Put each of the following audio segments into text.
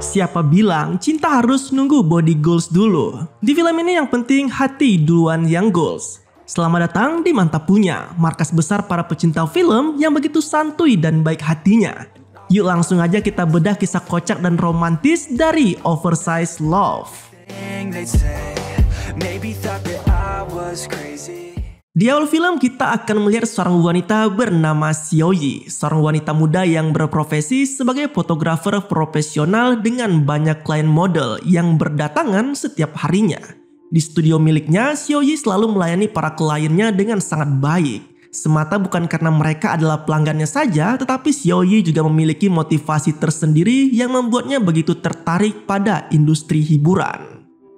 Siapa bilang cinta harus nunggu body goals dulu? Di film ini yang penting hati duluan yang goals. Selamat datang di Mantap Punya, markas besar para pecinta film yang begitu santuy dan baik hatinya. Yuk langsung aja kita bedah kisah kocak dan romantis dari Oversized Love. Di awal film kita akan melihat seorang wanita bernama Xiaoyi, seorang wanita muda yang berprofesi sebagai fotografer profesional dengan banyak klien model yang berdatangan setiap harinya. Di studio miliknya, Xiaoyi selalu melayani para kliennya dengan sangat baik. Semata bukan karena mereka adalah pelanggannya saja, tetapi Xiaoyi juga memiliki motivasi tersendiri yang membuatnya begitu tertarik pada industri hiburan.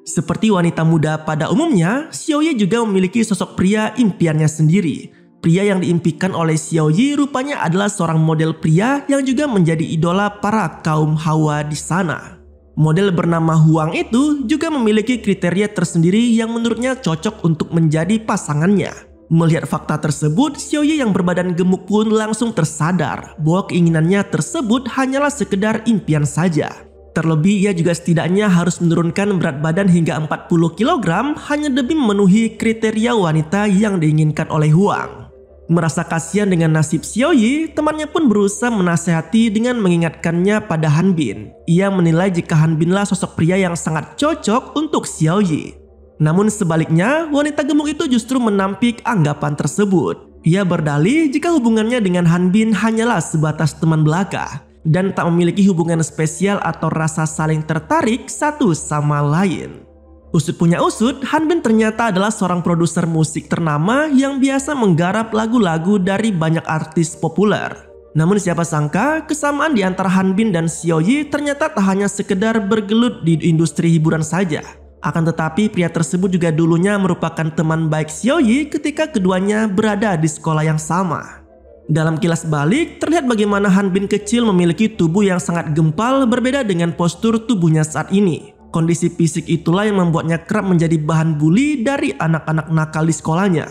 Seperti wanita muda pada umumnya, Xiaoyi juga memiliki sosok pria impiannya sendiri. Pria yang diimpikan oleh Xiaoyi rupanya adalah seorang model pria yang juga menjadi idola para kaum hawa di sana. Model bernama Huang itu juga memiliki kriteria tersendiri yang menurutnya cocok untuk menjadi pasangannya. Melihat fakta tersebut, Xiaoyi yang berbadan gemuk pun langsung tersadar bahwa keinginannya tersebut hanyalah sekedar impian saja. Terlebih ia juga setidaknya harus menurunkan berat badan hingga 40 kg hanya demi memenuhi kriteria wanita yang diinginkan oleh Huang. Merasa kasihan dengan nasib Xiaoyi, temannya pun berusaha menasehati dengan mengingatkannya pada Hanbin. Ia menilai jika Hanbinlah sosok pria yang sangat cocok untuk Xiaoyi. Namun sebaliknya, wanita gemuk itu justru menampik anggapan tersebut. Ia berdalih jika hubungannya dengan Hanbin hanyalah sebatas teman belaka dan tak memiliki hubungan spesial atau rasa saling tertarik satu sama lain. Usut punya usut, Hanbin ternyata adalah seorang produser musik ternama yang biasa menggarap lagu-lagu dari banyak artis populer. Namun siapa sangka kesamaan di antara Hanbin dan Xiaoyi ternyata tak hanya sekedar bergelut di industri hiburan saja. Akan tetapi pria tersebut juga dulunya merupakan teman baik Xiaoyi ketika keduanya berada di sekolah yang sama. Dalam kilas balik, terlihat bagaimana Hanbin kecil memiliki tubuh yang sangat gempal berbeda dengan postur tubuhnya saat ini. Kondisi fisik itulah yang membuatnya kerap menjadi bahan bully dari anak-anak nakal di sekolahnya.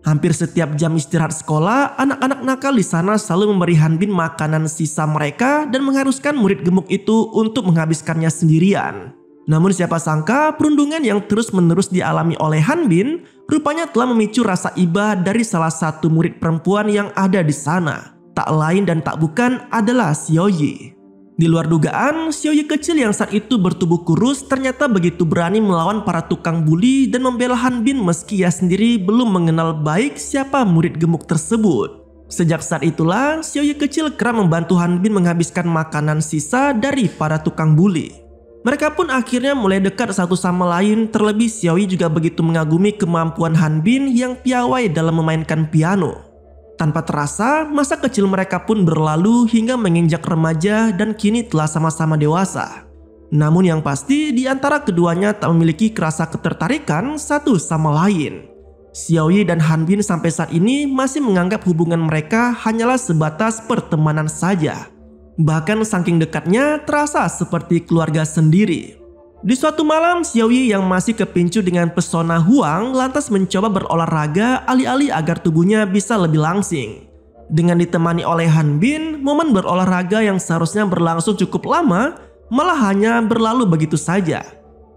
Hampir setiap jam istirahat sekolah, anak-anak nakal di sana selalu memberi Hanbin makanan sisa mereka dan mengharuskan murid gemuk itu untuk menghabiskannya sendirian. Namun siapa sangka perundungan yang terus-menerus dialami oleh Hanbin rupanya telah memicu rasa iba dari salah satu murid perempuan yang ada di sana. Tak lain dan tak bukan adalah Xiaoyi. Di luar dugaan, Xiaoyi kecil yang saat itu bertubuh kurus ternyata begitu berani melawan para tukang bully dan membela Hanbin meski ia sendiri belum mengenal baik siapa murid gemuk tersebut. Sejak saat itulah, Xiaoyi kecil kerap membantu Hanbin menghabiskan makanan sisa dari para tukang bully. Mereka pun akhirnya mulai dekat satu sama lain, terlebih Xiaoyi juga begitu mengagumi kemampuan Hanbin yang piawai dalam memainkan piano. Tanpa terasa, masa kecil mereka pun berlalu hingga menginjak remaja dan kini telah sama-sama dewasa. Namun yang pasti di antara keduanya tak memiliki rasa ketertarikan satu sama lain. Xiaoyi dan Hanbin sampai saat ini masih menganggap hubungan mereka hanyalah sebatas pertemanan saja. Bahkan saking dekatnya terasa seperti keluarga sendiri. Di suatu malam, Xiaoyi yang masih kepincu dengan pesona Huang lantas mencoba berolahraga alih-alih agar tubuhnya bisa lebih langsing. Dengan ditemani oleh Hanbin, momen berolahraga yang seharusnya berlangsung cukup lama malah hanya berlalu begitu saja.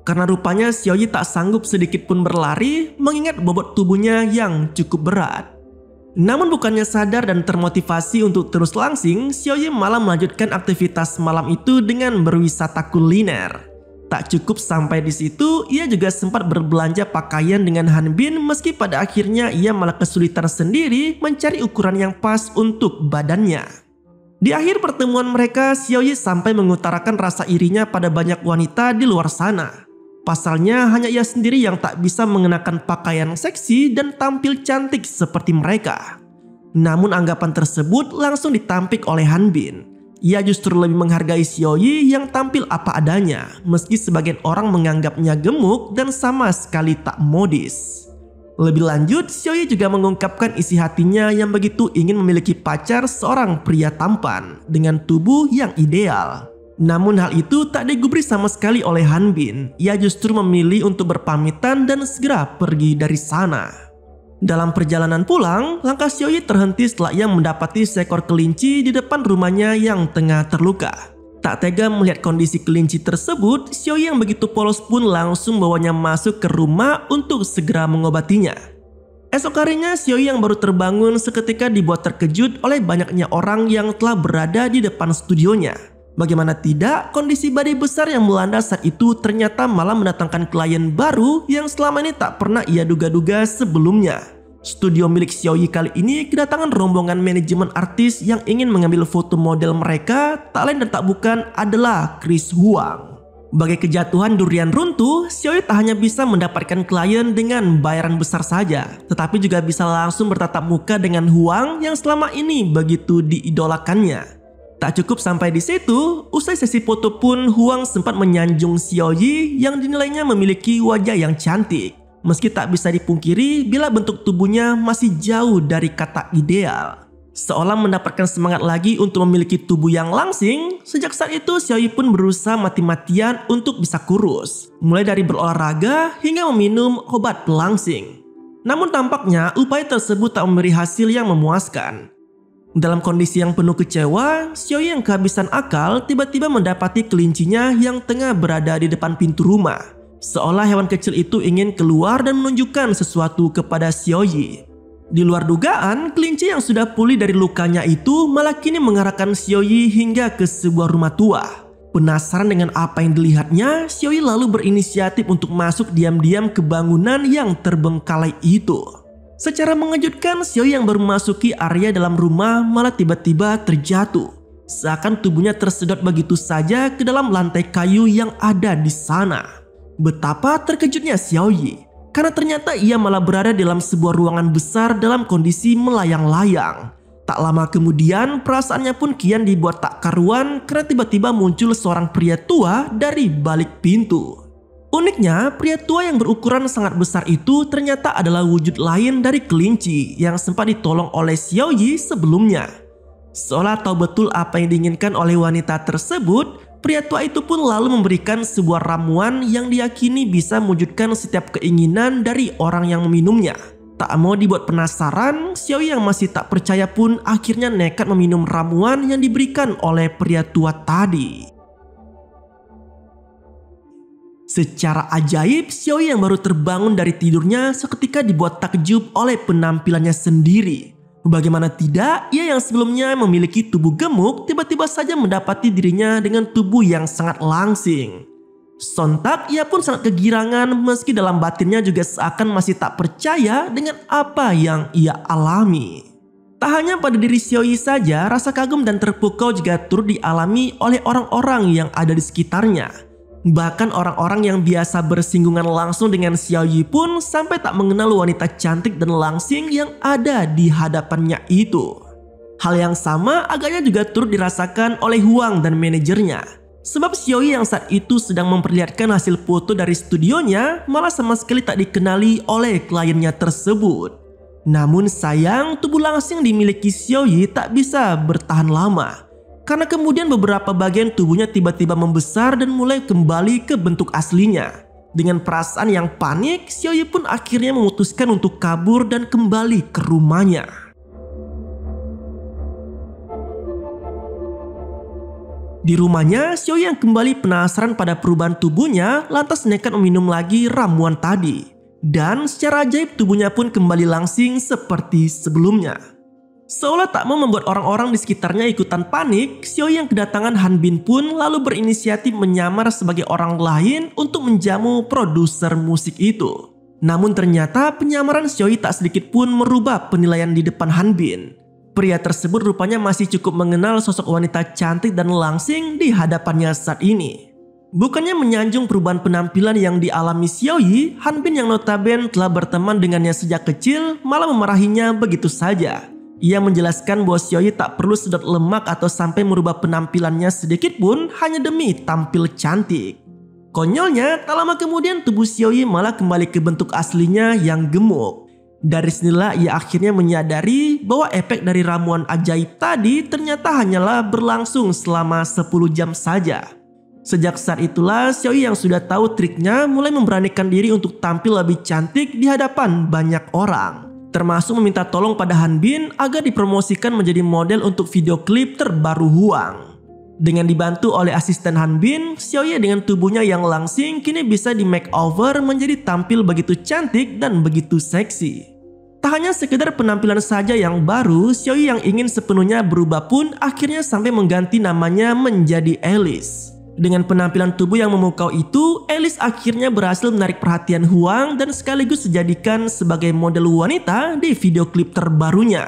Karena rupanya Xiaoyi tak sanggup sedikit pun berlari mengingat bobot tubuhnya yang cukup berat. Namun bukannya sadar dan termotivasi untuk terus langsing, Xiaoyi malah melanjutkan aktivitas malam itu dengan berwisata kuliner. Tak cukup sampai di situ, ia juga sempat berbelanja pakaian dengan Hanbin meski pada akhirnya ia malah kesulitan sendiri mencari ukuran yang pas untuk badannya. Di akhir pertemuan mereka, Xiaoyi sampai mengutarakan rasa irinya pada banyak wanita di luar sana. Pasalnya hanya ia sendiri yang tak bisa mengenakan pakaian seksi dan tampil cantik seperti mereka. Namun anggapan tersebut langsung ditampik oleh Hanbin. Ia justru lebih menghargai Xiaoyi yang tampil apa adanya, meski sebagian orang menganggapnya gemuk dan sama sekali tak modis. Lebih lanjut, Xiaoyi juga mengungkapkan isi hatinya yang begitu ingin memiliki pacar seorang pria tampan dengan tubuh yang ideal. Namun hal itu tak digubris sama sekali oleh Hanbin. Ia justru memilih untuk berpamitan dan segera pergi dari sana. Dalam perjalanan pulang, langkah Xiaoyi terhenti setelah ia mendapati seekor kelinci di depan rumahnya yang tengah terluka. Tak tega melihat kondisi kelinci tersebut, Xiaoyi yang begitu polos pun langsung bawanya masuk ke rumah untuk segera mengobatinya. Esok harinya, Xiaoyi yang baru terbangun seketika dibuat terkejut oleh banyaknya orang yang telah berada di depan studionya. Bagaimana tidak, kondisi badai besar yang melanda saat itu ternyata malah mendatangkan klien baru yang selama ini tak pernah ia duga-duga sebelumnya. Studio milik Xiaoyi kali ini kedatangan rombongan manajemen artis yang ingin mengambil foto model mereka, tak lain dan tak bukan adalah Chris Huang. Bagai kejatuhan durian runtuh, Xiaoyi tak hanya bisa mendapatkan klien dengan bayaran besar saja, tetapi juga bisa langsung bertatap muka dengan Huang yang selama ini begitu diidolakannya. Tak cukup sampai di situ, usai sesi foto pun Huang sempat menyanjung Xiaoyi yang dinilainya memiliki wajah yang cantik. Meski tak bisa dipungkiri bila bentuk tubuhnya masih jauh dari kata ideal. Seolah mendapatkan semangat lagi untuk memiliki tubuh yang langsing, sejak saat itu Xiaoyi pun berusaha mati-matian untuk bisa kurus. Mulai dari berolahraga hingga meminum obat pelangsing. Namun tampaknya upaya tersebut tak memberi hasil yang memuaskan. Dalam kondisi yang penuh kecewa, Xiaoyi yang kehabisan akal tiba-tiba mendapati kelincinya yang tengah berada di depan pintu rumah. Seolah hewan kecil itu ingin keluar dan menunjukkan sesuatu kepada Xiaoyi. Di luar dugaan, kelinci yang sudah pulih dari lukanya itu malah kini mengarahkan Xiaoyi hingga ke sebuah rumah tua. Penasaran dengan apa yang dilihatnya, Xiaoyi lalu berinisiatif untuk masuk diam-diam ke bangunan yang terbengkalai itu. Secara mengejutkan, Xiaoyi yang baru memasuki area dalam rumah malah tiba-tiba terjatuh. Seakan tubuhnya tersedot begitu saja ke dalam lantai kayu yang ada di sana. Betapa terkejutnya Xiaoyi, karena ternyata ia malah berada dalam sebuah ruangan besar dalam kondisi melayang-layang. Tak lama kemudian, perasaannya pun kian dibuat tak karuan karena tiba-tiba muncul seorang pria tua dari balik pintu. Uniknya, pria tua yang berukuran sangat besar itu ternyata adalah wujud lain dari kelinci yang sempat ditolong oleh Xiaoyi sebelumnya. Seolah tahu betul apa yang diinginkan oleh wanita tersebut, pria tua itu pun lalu memberikan sebuah ramuan yang diyakini bisa mewujudkan setiap keinginan dari orang yang meminumnya. Tak mau dibuat penasaran, Xiaoyi yang masih tak percaya pun akhirnya nekat meminum ramuan yang diberikan oleh pria tua tadi. Secara ajaib, Xiaoyi yang baru terbangun dari tidurnya seketika dibuat takjub oleh penampilannya sendiri. Bagaimana tidak, ia yang sebelumnya memiliki tubuh gemuk tiba-tiba saja mendapati dirinya dengan tubuh yang sangat langsing. Sontak ia pun sangat kegirangan meski dalam batinnya juga seakan masih tak percaya dengan apa yang ia alami. Tak hanya pada diri Xiaoyi saja, rasa kagum dan terpukau juga turut dialami oleh orang-orang yang ada di sekitarnya. Bahkan orang-orang yang biasa bersinggungan langsung dengan Xiaoyi pun sampai tak mengenal wanita cantik dan langsing yang ada di hadapannya itu. Hal yang sama agaknya juga turut dirasakan oleh Huang dan manajernya. Sebab Xiaoyi yang saat itu sedang memperlihatkan hasil foto dari studionya malah sama sekali tak dikenali oleh kliennya tersebut. Namun sayang, tubuh langsing dimiliki Xiaoyi tak bisa bertahan lama. Karena kemudian beberapa bagian tubuhnya tiba-tiba membesar dan mulai kembali ke bentuk aslinya. Dengan perasaan yang panik, Xiaoyi pun akhirnya memutuskan untuk kabur dan kembali ke rumahnya. Di rumahnya, Xiaoyi yang kembali penasaran pada perubahan tubuhnya lantas nekat meminum lagi ramuan tadi. Dan secara ajaib tubuhnya pun kembali langsing seperti sebelumnya. Seolah tak mau membuat orang-orang di sekitarnya ikutan panik, Xiaoyi yang kedatangan Hanbin pun lalu berinisiatif menyamar sebagai orang lain untuk menjamu produser musik itu. Namun ternyata penyamaran Xiaoyi tak sedikit pun merubah penilaian di depan Hanbin. Pria tersebut rupanya masih cukup mengenal sosok wanita cantik dan langsing di hadapannya saat ini. Bukannya menyanjung perubahan penampilan yang dialami Xiaoyi, Hanbin yang notabene telah berteman dengannya sejak kecil malah memarahinya begitu saja. Ia menjelaskan bahwa Xiaoyi tak perlu sedot lemak atau sampai merubah penampilannya sedikit pun hanya demi tampil cantik. Konyolnya, tak lama kemudian tubuh Xiaoyi malah kembali ke bentuk aslinya yang gemuk. Dari sinilah ia akhirnya menyadari bahwa efek dari ramuan ajaib tadi ternyata hanyalah berlangsung selama 10 jam saja. Sejak saat itulah Xiaoyi yang sudah tahu triknya mulai memberanikan diri untuk tampil lebih cantik di hadapan banyak orang. Termasuk meminta tolong pada Hanbin agar dipromosikan menjadi model untuk video klip terbaru Huang. Dengan dibantu oleh asisten Hanbin, Xiaoyi dengan tubuhnya yang langsing kini bisa di makeover menjadi tampil begitu cantik dan begitu seksi. Tak hanya sekedar penampilan saja yang baru, Xiaoyi yang ingin sepenuhnya berubah pun akhirnya sampai mengganti namanya menjadi Alice. Dengan penampilan tubuh yang memukau itu, Alice akhirnya berhasil menarik perhatian Huang dan sekaligus dijadikan sebagai model wanita di video klip terbarunya.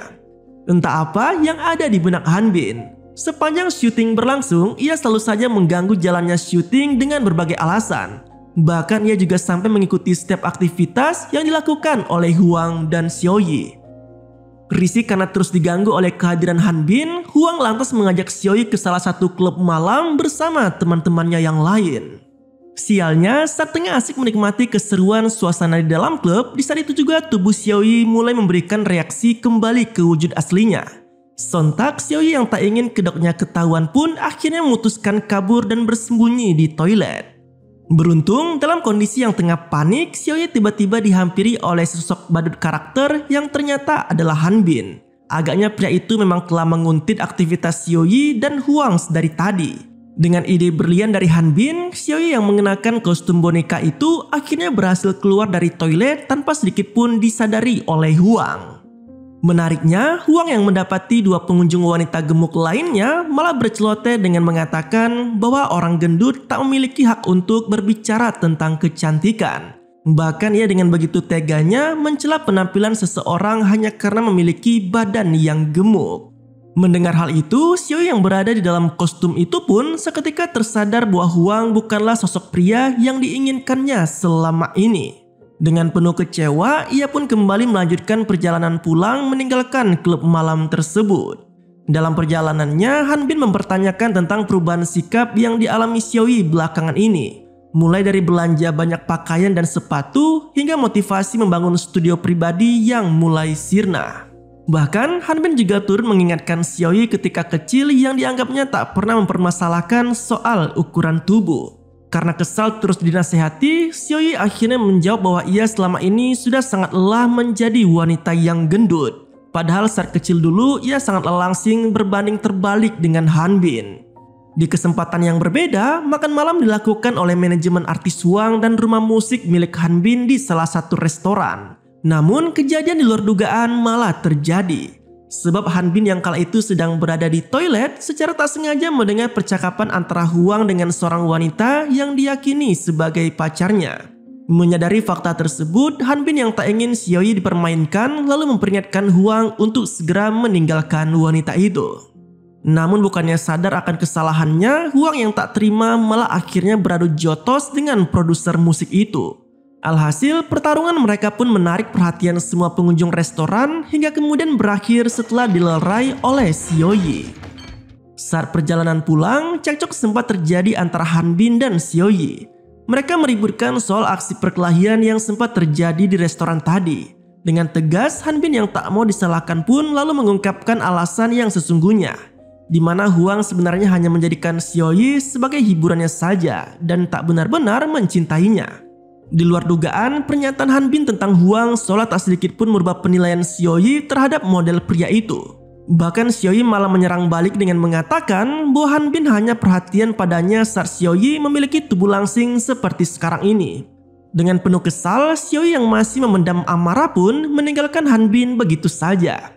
Entah apa yang ada di benak Hanbin. Sepanjang syuting berlangsung, ia selalu saja mengganggu jalannya syuting dengan berbagai alasan. Bahkan ia juga sampai mengikuti setiap aktivitas yang dilakukan oleh Huang dan Xiaoyi. Risih karena terus diganggu oleh kehadiran Hanbin, Huang lantas mengajak Xiaoyi ke salah satu klub malam bersama teman-temannya yang lain. Sialnya, saat tengah asik menikmati keseruan suasana di dalam klub, di saat itu juga tubuh Xiaoyi mulai memberikan reaksi kembali ke wujud aslinya. Sontak, Xiaoyi yang tak ingin kedoknya ketahuan pun akhirnya memutuskan kabur dan bersembunyi di toilet. Beruntung, dalam kondisi yang tengah panik, Xiaoyi tiba-tiba dihampiri oleh sosok badut karakter yang ternyata adalah Hanbin. Agaknya pria itu memang telah menguntit aktivitas Xiaoyi dan Huang dari tadi. Dengan ide brilian dari Hanbin, Xiaoyi yang mengenakan kostum boneka itu akhirnya berhasil keluar dari toilet tanpa sedikit pun disadari oleh Huang. Menariknya, Huang yang mendapati dua pengunjung wanita gemuk lainnya malah berceloteh dengan mengatakan bahwa orang gendut tak memiliki hak untuk berbicara tentang kecantikan. Bahkan ia dengan begitu teganya mencela penampilan seseorang hanya karena memiliki badan yang gemuk. Mendengar hal itu, Xiaoyi yang berada di dalam kostum itu pun seketika tersadar bahwa Huang bukanlah sosok pria yang diinginkannya selama ini. Dengan penuh kecewa, ia pun kembali melanjutkan perjalanan pulang meninggalkan klub malam tersebut. Dalam perjalanannya, Hanbin mempertanyakan tentang perubahan sikap yang dialami Xiaoyi belakangan ini. Mulai dari belanja banyak pakaian dan sepatu, hingga motivasi membangun studio pribadi yang mulai sirna. Bahkan, Hanbin juga turut mengingatkan Xiaoyi ketika kecil yang dianggapnya tak pernah mempermasalahkan soal ukuran tubuh. Karena kesal terus dinasehati, Xiaoyi akhirnya menjawab bahwa ia selama ini sudah sangat lelah menjadi wanita yang gendut. Padahal saat kecil dulu ia sangatlah langsing berbanding terbalik dengan Hanbin. Di kesempatan yang berbeda, makan malam dilakukan oleh manajemen artis Huang dan rumah musik milik Hanbin di salah satu restoran. Namun kejadian di luar dugaan malah terjadi. Sebab Hanbin yang kala itu sedang berada di toilet secara tak sengaja mendengar percakapan antara Huang dengan seorang wanita yang diyakini sebagai pacarnya. Menyadari fakta tersebut, Hanbin yang tak ingin Xiaoyi dipermainkan lalu memperingatkan Huang untuk segera meninggalkan wanita itu. Namun bukannya sadar akan kesalahannya, Huang yang tak terima malah akhirnya beradu jotos dengan produser musik itu. Alhasil, pertarungan mereka pun menarik perhatian semua pengunjung restoran hingga kemudian berakhir setelah dilerai oleh Xiaoyi. Saat perjalanan pulang, cekcok sempat terjadi antara Hanbin dan Xiaoyi. Mereka meributkan soal aksi perkelahian yang sempat terjadi di restoran tadi. Dengan tegas, Hanbin yang tak mau disalahkan pun lalu mengungkapkan alasan yang sesungguhnya, di mana Huang sebenarnya hanya menjadikan Xiaoyi sebagai hiburannya saja dan tak benar-benar mencintainya. Di luar dugaan, pernyataan Hanbin tentang Huang seolah tak sedikit pun merubah penilaian Xiaoyi terhadap model pria itu. Bahkan Xiaoyi malah menyerang balik dengan mengatakan bahwa Hanbin hanya perhatian padanya saat Xiaoyi memiliki tubuh langsing seperti sekarang ini. Dengan penuh kesal, Xiaoyi yang masih memendam amarah pun meninggalkan Hanbin begitu saja.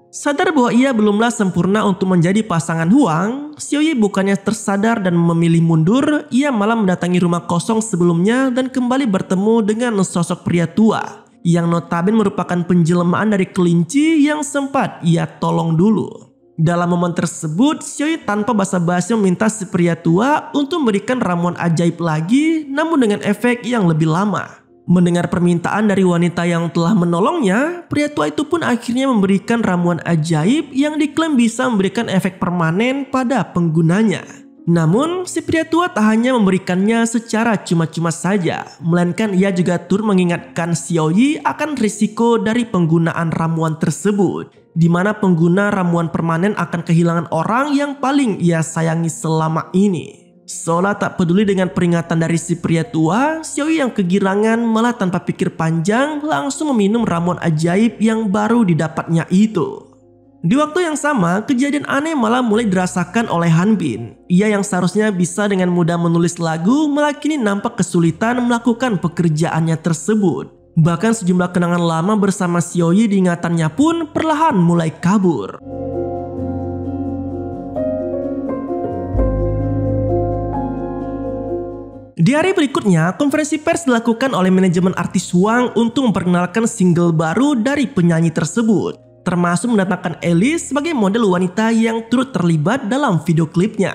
Sadar bahwa ia belumlah sempurna untuk menjadi pasangan Huang, Xiaoyi bukannya tersadar dan memilih mundur, ia malah mendatangi rumah kosong sebelumnya dan kembali bertemu dengan sosok pria tua yang notabene merupakan penjelmaan dari kelinci yang sempat ia tolong dulu. Dalam momen tersebut, Xiaoyi tanpa basa-basi meminta si pria tua untuk memberikan ramuan ajaib lagi, namun dengan efek yang lebih lama. Mendengar permintaan dari wanita yang telah menolongnya, pria tua itu pun akhirnya memberikan ramuan ajaib yang diklaim bisa memberikan efek permanen pada penggunanya. Namun, si pria tua tak hanya memberikannya secara cuma-cuma saja, melainkan ia juga turut mengingatkan Xiaoyi akan risiko dari penggunaan ramuan tersebut, di mana pengguna ramuan permanen akan kehilangan orang yang paling ia sayangi selama ini. Seolah tak peduli dengan peringatan dari si pria tua, Xiaoyi yang kegirangan malah tanpa pikir panjang langsung meminum ramuan ajaib yang baru didapatnya itu. Di waktu yang sama, kejadian aneh malah mulai dirasakan oleh Hanbin. Ia yang seharusnya bisa dengan mudah menulis lagu, malah kini nampak kesulitan melakukan pekerjaannya tersebut. Bahkan sejumlah kenangan lama bersama Xiaoyi di ingatannya pun perlahan mulai kabur. Di hari berikutnya, konferensi pers dilakukan oleh manajemen artis Wang untuk memperkenalkan single baru dari penyanyi tersebut, termasuk mendatangkan Alice sebagai model wanita yang turut terlibat dalam video klipnya.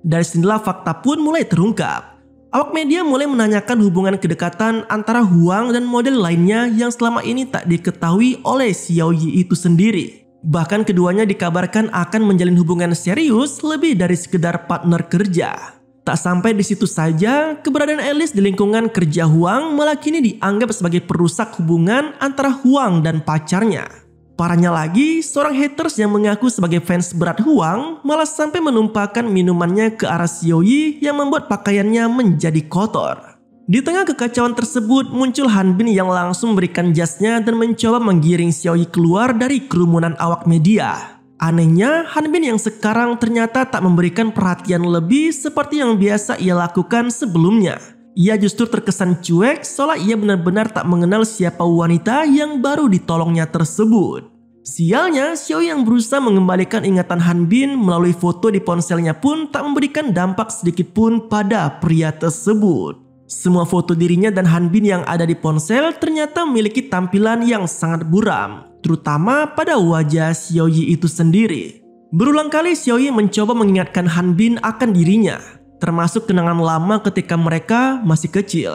Dari sinilah fakta pun mulai terungkap. Awak media mulai menanyakan hubungan kedekatan antara Huang dan model lainnya yang selama ini tak diketahui oleh Xiaoyi itu sendiri. Bahkan keduanya dikabarkan akan menjalin hubungan serius lebih dari sekedar partner kerja. Tak sampai di situ saja, keberadaan Alice di lingkungan kerja Huang malah kini dianggap sebagai perusak hubungan antara Huang dan pacarnya. Parahnya lagi, seorang haters yang mengaku sebagai fans berat Huang malah sampai menumpahkan minumannya ke arah Xiaoyi yang membuat pakaiannya menjadi kotor. Di tengah kekacauan tersebut, muncul Hanbin yang langsung memberikan jasnya dan mencoba menggiring Xiaoyi keluar dari kerumunan awak media. Anehnya, Hanbin yang sekarang ternyata tak memberikan perhatian lebih seperti yang biasa ia lakukan sebelumnya. Ia justru terkesan cuek seolah ia benar-benar tak mengenal siapa wanita yang baru ditolongnya tersebut. Sialnya, Xiaoyi yang berusaha mengembalikan ingatan Hanbin melalui foto di ponselnya pun tak memberikan dampak sedikit pun pada pria tersebut. Semua foto dirinya dan Hanbin yang ada di ponsel ternyata memiliki tampilan yang sangat buram, terutama pada wajah Xiaoyi itu sendiri. Berulang kali Xiaoyi mencoba mengingatkan Hanbin akan dirinya, termasuk kenangan lama ketika mereka masih kecil.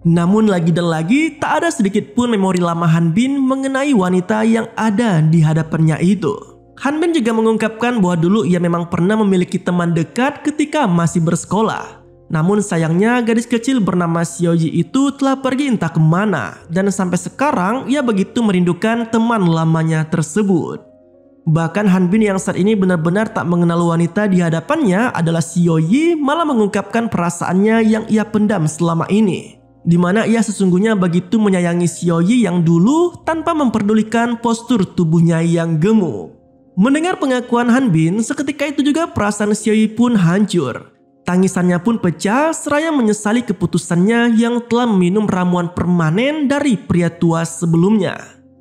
Namun lagi dan lagi tak ada sedikit pun memori lama Hanbin mengenai wanita yang ada di hadapannya itu. Hanbin juga mengungkapkan bahwa dulu ia memang pernah memiliki teman dekat ketika masih bersekolah. Namun sayangnya gadis kecil bernama Xiaoyi itu telah pergi entah kemana, dan sampai sekarang ia begitu merindukan teman lamanya tersebut. Bahkan Hanbin yang saat ini benar-benar tak mengenal wanita di hadapannya adalah Xiaoyi malah mengungkapkan perasaannya yang ia pendam selama ini, di mana ia sesungguhnya begitu menyayangi Xiaoyi yang dulu tanpa memperdulikan postur tubuhnya yang gemuk. Mendengar pengakuan Hanbin, seketika itu juga perasaan Xiaoyi pun hancur. Tangisannya pun pecah seraya menyesali keputusannya yang telah meminum ramuan permanen dari pria tua sebelumnya.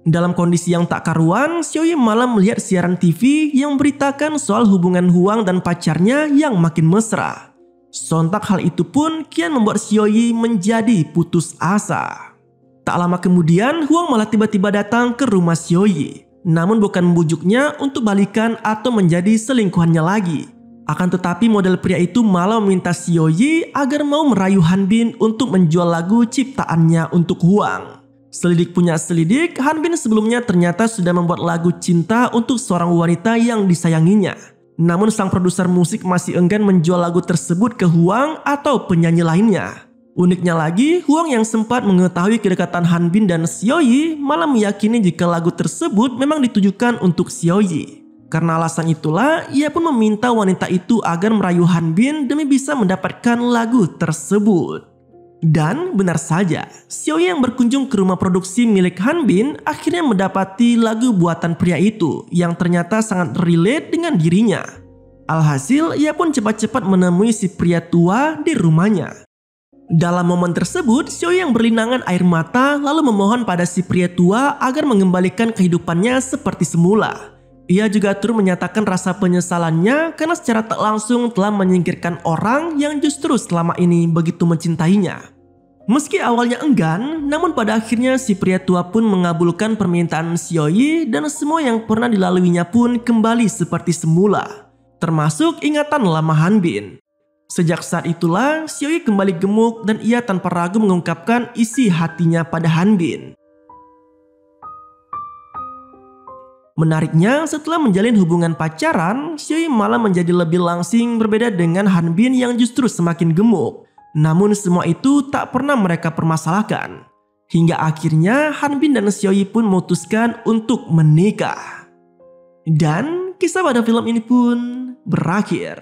Dalam kondisi yang tak karuan, Xiaoyi malah melihat siaran TV yang memberitakan soal hubungan Huang dan pacarnya yang makin mesra. Sontak hal itu pun kian membuat Xiaoyi menjadi putus asa. Tak lama kemudian, Huang malah tiba-tiba datang ke rumah Xiaoyi. Namun bukan membujuknya untuk balikan atau menjadi selingkuhannya lagi. Akan tetapi model pria itu malah meminta Xiaoyi agar mau merayu Hanbin untuk menjual lagu ciptaannya untuk Huang. Selidik punya selidik, Hanbin sebelumnya ternyata sudah membuat lagu cinta untuk seorang wanita yang disayanginya. Namun sang produser musik masih enggan menjual lagu tersebut ke Huang atau penyanyi lainnya. Uniknya lagi, Huang yang sempat mengetahui kedekatan Hanbin dan Xiaoyi malah meyakini jika lagu tersebut memang ditujukan untuk Xiaoyi. Karena alasan itulah, ia pun meminta wanita itu agar merayu Hanbin demi bisa mendapatkan lagu tersebut. Dan benar saja, Xiaoyi yang berkunjung ke rumah produksi milik Hanbin akhirnya mendapati lagu buatan pria itu yang ternyata sangat relate dengan dirinya. Alhasil, ia pun cepat-cepat menemui si pria tua di rumahnya. Dalam momen tersebut, Xiaoyi yang berlinangan air mata lalu memohon pada si pria tua agar mengembalikan kehidupannya seperti semula. Ia juga turut menyatakan rasa penyesalannya karena secara tak langsung telah menyingkirkan orang yang justru selama ini begitu mencintainya. Meski awalnya enggan, namun pada akhirnya si pria tua pun mengabulkan permintaan Xiaoyi dan semua yang pernah dilaluinya pun kembali seperti semula, termasuk ingatan lama Hanbin. Sejak saat itulah Xiaoyi kembali gemuk dan ia tanpa ragu mengungkapkan isi hatinya pada Hanbin. Menariknya, setelah menjalin hubungan pacaran, Xiaoyi malah menjadi lebih langsing berbeda dengan Hanbin yang justru semakin gemuk. Namun semua itu tak pernah mereka permasalahkan. Hingga akhirnya Hanbin dan Xiaoyi pun memutuskan untuk menikah. Dan kisah pada film ini pun berakhir.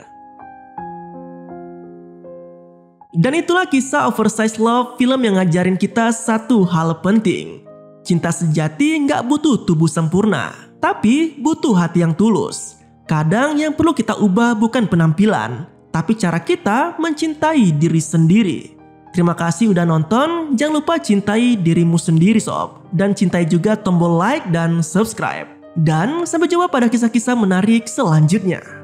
Dan itulah kisah Oversized Love, film yang ngajarin kita satu hal penting. Cinta sejati nggak butuh tubuh sempurna, Tapi butuh hati yang tulus. Kadang yang perlu kita ubah bukan penampilan, tapi cara kita mencintai diri sendiri. Terima kasih udah nonton, jangan lupa cintai dirimu sendiri sob. Dan cintai juga tombol like dan subscribe. Dan sampai jumpa pada kisah-kisah menarik selanjutnya.